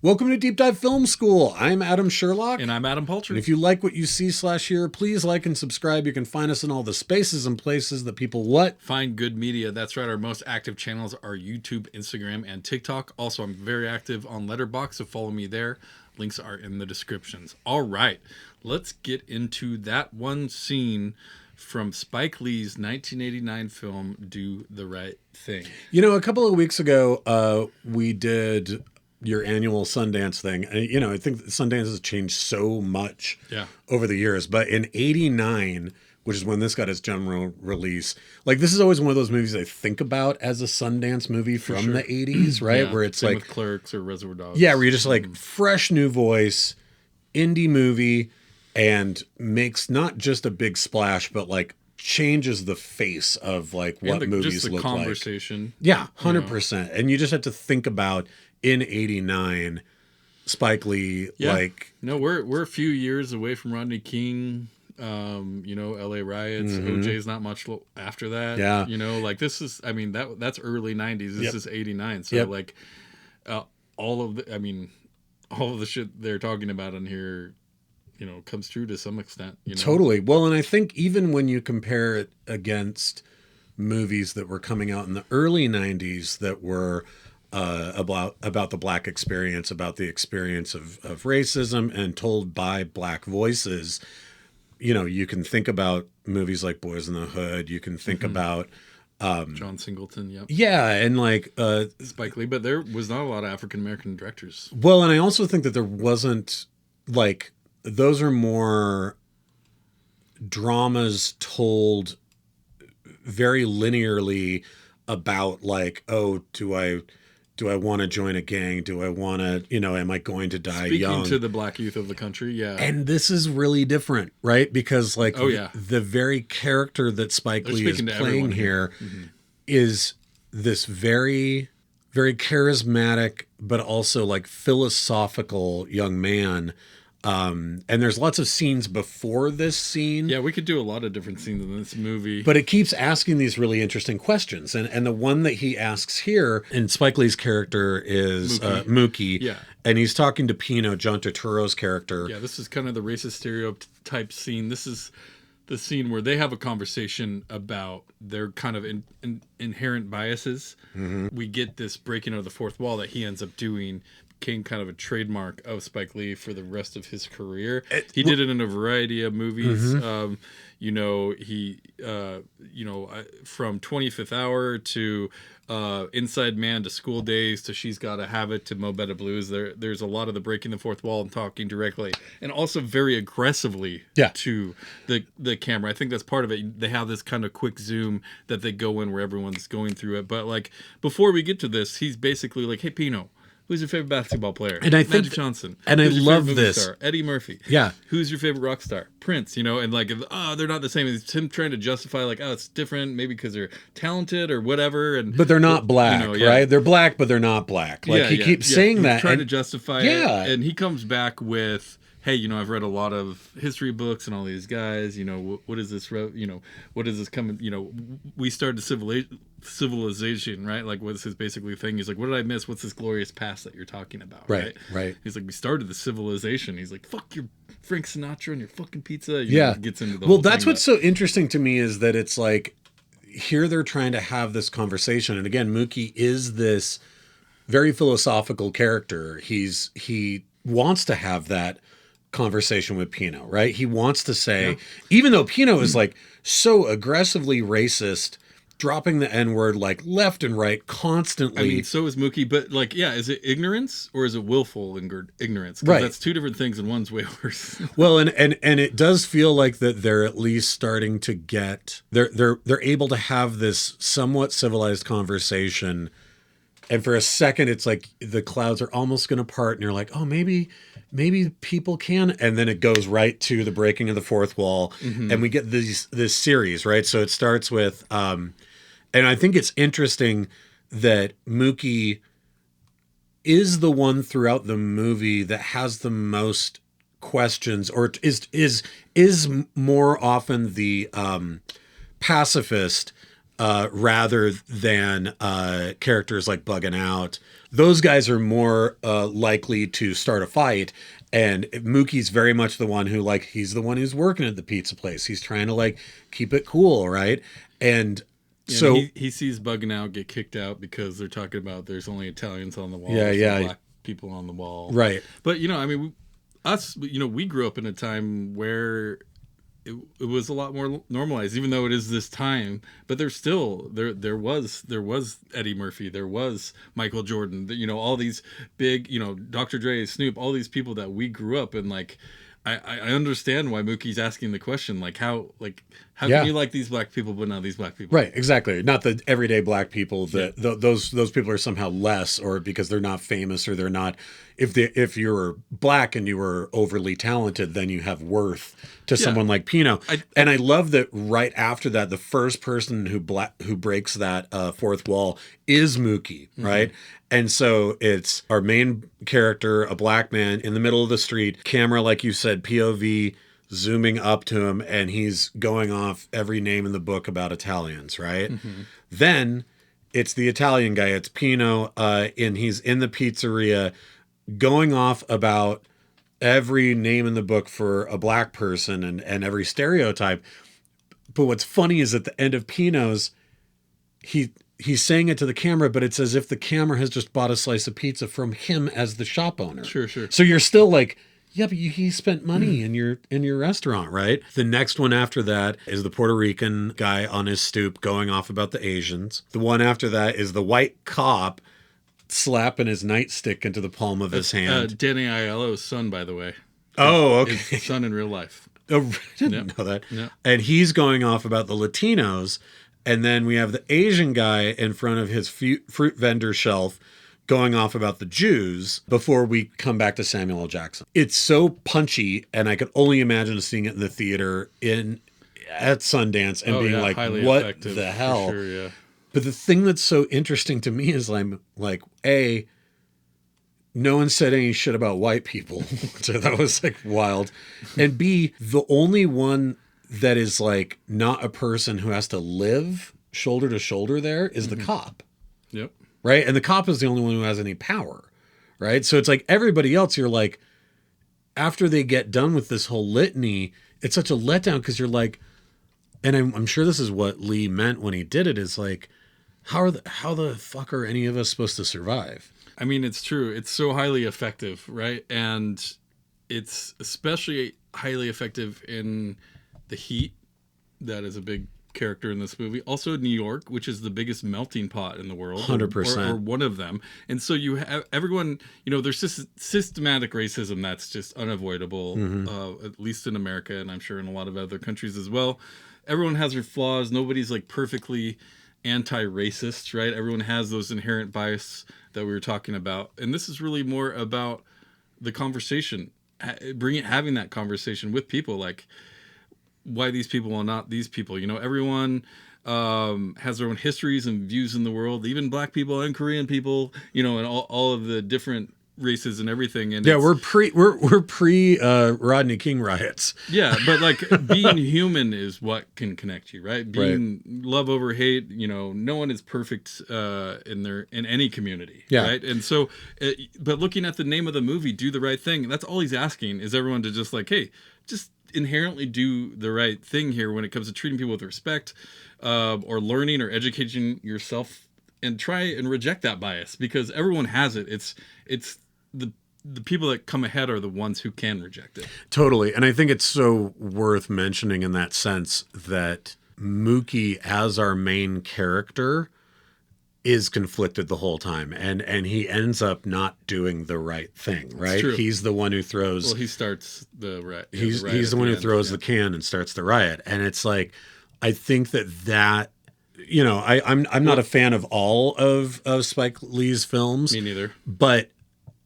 Welcome to Deep Dive Film School. I'm Adam Sherlock. And I'm Adam Poulter. And if you like what you see/hear, please like and subscribe. You can find us in all the spaces and places that people what? Find good media. That's right. Our most active channels are YouTube, Instagram, and TikTok. Also, I'm very active on Letterboxd, so follow me there. Links are in the descriptions. All right. Let's get into that one scene from Spike Lee's 1989 film, Do the Right Thing. You know, a couple of weeks ago, we did your annual Sundance thing. You know, I think Sundance has changed so much over the years. But in 89, which is when this got its general release, like this is always one of those movies I think about as a Sundance movie from the 80s, right? Yeah, where it's same like with Clerks or Reservoir Dogs. Yeah, where you're just like fresh new voice, indie movie, and makes not just a big splash, but like changes the face of like what movies look like. Conversation. Yeah, 100%. And you just have to think about in 89, Spike Lee, like... No, we're a few years away from Rodney King, you know, LA riots. OJ's not much after that. Yeah. You know, like this is, I mean, that's early 90s. This is 89. So like all of the shit they're talking about in here, you know, comes true to some extent. You know? Totally. Well, and I think even when you compare it against movies that were coming out in the early 90s that were about the Black experience, about the experience of racism and told by Black voices, you know, you can think about movies like Boys in the Hood. You can think about John Singleton. Yep. Yeah. And like Spike Lee, but there was not a lot of African-American directors. Well, and I also think that there wasn't like, those are more dramas told very linearly about like, oh, do I want to join a gang? Do I want to, you know, am I going to die young? Speaking to the Black youth of the country, yeah. And this is really different, right? Because like the very character that Spike Lee is playing here is this very, very charismatic, but also like philosophical young man. And there's lots of scenes before this scene. Yeah, we could do a lot of different scenes in this movie. But it keeps asking these really interesting questions. And the one that he asks here, and Spike Lee's character is Mookie. Yeah. And he's talking to Pino, John Turturro's character. Yeah, this is kind of the racist stereotype scene. This is the scene where they have a conversation about their kind of inherent biases. We get this breaking of the fourth wall that he ends up doing. Became kind of a trademark of Spike Lee for the rest of his career. He did it in a variety of movies. You know, from 25th Hour to Inside Man to School Days to She's Gotta Have It to Mo Better Blues. There's a lot of the breaking the fourth wall and talking directly, and also very aggressively to the camera. I think that's part of it. They have this kind of quick zoom that they go in where everyone's going through it. But like before we get to this, he's basically like, "Hey, Pino, who's your favorite basketball player?" And I think Magic Johnson. And Who's I your love favorite movie this. star? Eddie Murphy. Yeah. Who's your favorite rock star? Prince. You know, and like, they're not the same. It's him trying to justify like, oh, it's different, maybe because they're talented or whatever. But they're not black, right? They're black, but they're not black. Like he keeps saying that, trying to justify it. And he comes back with, hey, you know, I've read a lot of history books and all these guys, you know, what is this, you know, what is this coming, you know, we started civilization, right? Like, what's his basically thing? He's like, what did I miss? What's this glorious past that you're talking about? Right. He's like, we started the civilization. He's like, fuck your Frank Sinatra and your fucking pizza. You know, gets into the well, that's what's so interesting to me is that it's like, here they're trying to have this conversation. And again, Mookie is this very philosophical character. He wants to have that conversation with Pino, right? He wants to say, even though Pino is like so aggressively racist, dropping the N-word like left and right constantly. I mean, so is Mookie, but like, is it ignorance or is it willful ignorance? Right. That's two different things and one's way worse. Well, and it does feel like that they're at least starting to get, they're able to have this somewhat civilized conversation. And for a second, it's like the clouds are almost going to part and you're like, oh, maybe people can. And then it goes right to the breaking of the fourth wall. And we get this series, right? So it starts with, and I think it's interesting that Mookie is the one throughout the movie that has the most questions, or is more often the pacifist rather than characters like Bugging Out those guys are more likely to start a fight. And Mookie's very much the one who, like, he's the one who's working at the pizza place. He's trying to, like, keep it cool, right? And so he sees Bugging Out get kicked out because they're talking about there's only Italians on the wall. Yeah, yeah. Black people on the wall. Right. But, you know, I mean, we grew up in a time where it was a lot more normalized, even though it is this time. But there's still there was Eddie Murphy, there was Michael Jordan, you know, all these big, you know, Dr. Dre, Snoop, all these people that we grew up in. Like, I understand why Mookie's asking the question, like how can you like these black people but not these black people? Right, exactly. Not the everyday black people that those people are somehow less, or because they're not famous, or they're not. If you're black and you were overly talented, then you have worth to someone like Pino. And I love that right after that, the first person who breaks that fourth wall is Mookie, right? And so it's our main character, a black man in the middle of the street, camera, like you said, POV, zooming up to him, and he's going off every name in the book about Italians, right? Then it's the Italian guy, it's Pino, and he's in the pizzeria going off about every name in the book for a black person and every stereotype. But what's funny is at the end of Pino's, he's saying it to the camera, but it's as if the camera has just bought a slice of pizza from him as the shop owner. Sure. So you're still like, yeah, but he spent money in your restaurant, right? The next one after that is the Puerto Rican guy on his stoop going off about the Asians. The one after that is the white cop slapping his nightstick into the palm of his hand. Danny Aiello's son, by the way. Oh, okay. His son in real life. Oh, I didn't know that. Yep. And he's going off about the Latinos. And then we have the Asian guy in front of his fruit vendor shelf going off about the Jews before we come back to Samuel L. Jackson. It's so punchy, and I could only imagine seeing it in the theater at Sundance and being like, what effective, the hell? Sure, yeah. But the thing that's so interesting to me is I'm like, A, no one said any shit about white people. So that was like wild. And B, the only one that is like not a person who has to live shoulder to shoulder there is the cop. Yep. Right? And the cop is the only one who has any power. Right? So it's like everybody else, you're like, after they get done with this whole litany, it's such a letdown because you're like, and I'm sure this is what Lee meant when he did it, is like, how the fuck are any of us supposed to survive? I mean, it's true. It's so highly effective, right? And it's especially highly effective in the heat. That is a big character in this movie. Also New York, which is the biggest melting pot in the world. 100%. Or one of them. And so you have everyone, you know, there's systematic racism that's just unavoidable, at least in America, and I'm sure in a lot of other countries as well. Everyone has their flaws. Nobody's like perfectly anti-racist, right? Everyone has those inherent bias that we were talking about. And this is really more about the conversation, having that conversation with people, like why these people and not these people. You know, everyone has their own histories and views in the world, even black people and Korean people, you know, and all of the different races and everything. And yeah, we're pre Rodney King riots. Yeah, but like being human is what can connect you, right? Being love over hate, you know, no one is perfect in any community, right? And so, but looking at the name of the movie, Do the Right Thing, that's all he's asking is everyone to just like, hey, just inherently do the right thing here when it comes to treating people with respect, or learning or educating yourself, and try and reject that bias because everyone has it. It's the people that come ahead are the ones who can reject it. Totally. And I think it's so worth mentioning in that sense that Mookie as our main character is conflicted the whole time, and he ends up not doing the right thing, right? He's the one who throws. Well, he starts the riot. He's the one who throws the can and starts the riot, and it's like, I think that you know, I'm not a fan of all of Spike Lee's films. Me neither. But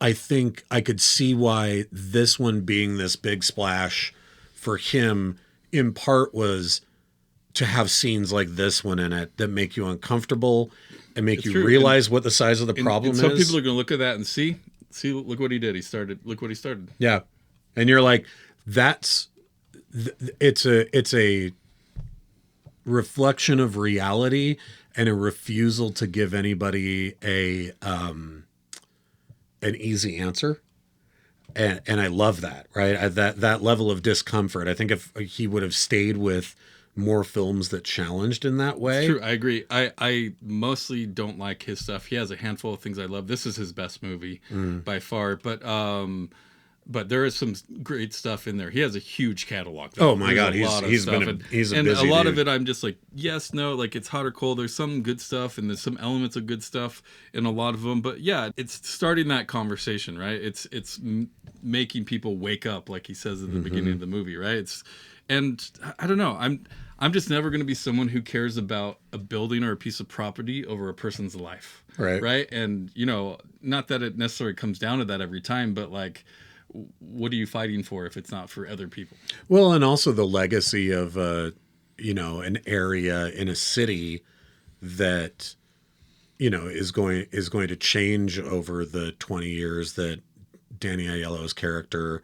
I think I could see why this one being this big splash for him in part was to have scenes like this one in it that make you uncomfortable and make you realize what the size of the problem is. Some people are going to look at that and see, look what he did. Look what he started. Yeah. And you're like, it's a reflection of reality and a refusal to give anybody an easy answer. And I love that, right? That level of discomfort. I think if he would have stayed with more films that challenged in that way. It's true. I agree. I mostly don't like his stuff. He has a handful of things I love. This is his best movie by far. But there is some great stuff in there. He has a huge catalog. Oh my God, he's a busy and a lot dude. of it I'm just like, yes, no, like it's hot or cold. There's some good stuff and there's some elements of good stuff in a lot of them. But yeah, it's starting that conversation, right? It's making people wake up, like he says at the beginning of the movie, right? And I don't know. I'm just never going to be someone who cares about a building or a piece of property over a person's life. Right. And, not that it necessarily comes down to that every time, but like, what are you fighting for if it's not for other people? Well, and also the legacy of, an area in a city that, is going to change over the 20 years that Danny Aiello's character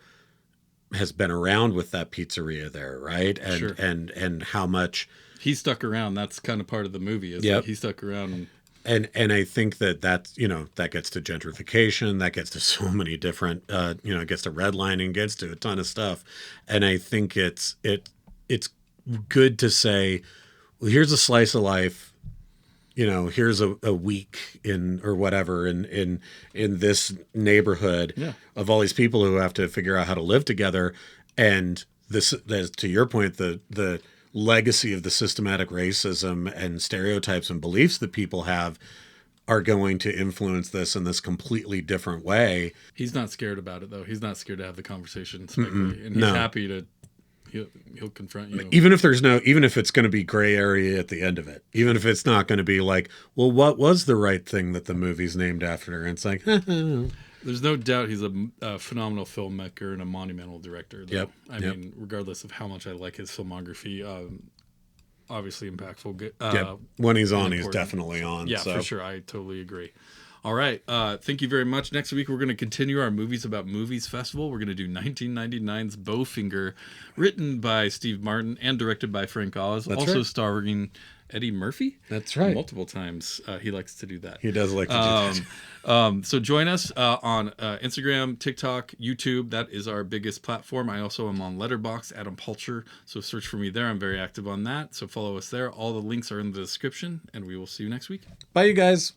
has been around with that pizzeria there, right? And Sure. and how much he stuck around. That's kind of part of the movie. Is Yep. Like he stuck around. And I think that that gets to gentrification, that gets to so many different, it gets to redlining, gets to a ton of stuff. And I think it's good to say, well, here's a slice of life, here's a week or whatever in this neighborhood of all these people who have to figure out how to live together. And this, to your point, the legacy of the systematic racism and stereotypes and beliefs that people have are going to influence this in this completely different way. He's not scared about it though. He's not scared to have the conversation, and he's happy to. He'll confront you. Even if it's going to be gray area at the end of it, even if it's not going to be like, well, what was the right thing that the movie's named after? And it's like, there's no doubt he's a phenomenal filmmaker and a monumental director. Though. Yep. I mean, regardless of how much I like his filmography, obviously impactful. When he's on, he's definitely on. Yeah, so. for sure. I totally agree. All right. Thank you very much. Next week, we're going to continue our Movies About Movies Festival. We're going to do 1999's Bowfinger, written by Steve Martin and directed by Frank Oz. That's also right. starring Eddie Murphy. That's right. Multiple times. He likes to do that. He does like to do that. So join us on Instagram, TikTok, YouTube. That is our biggest platform. I also am on Letterboxd, Adam Pulcher. So search for me there. I'm very active on that. So follow us there. All the links are in the description, and we will see you next week. Bye, you guys.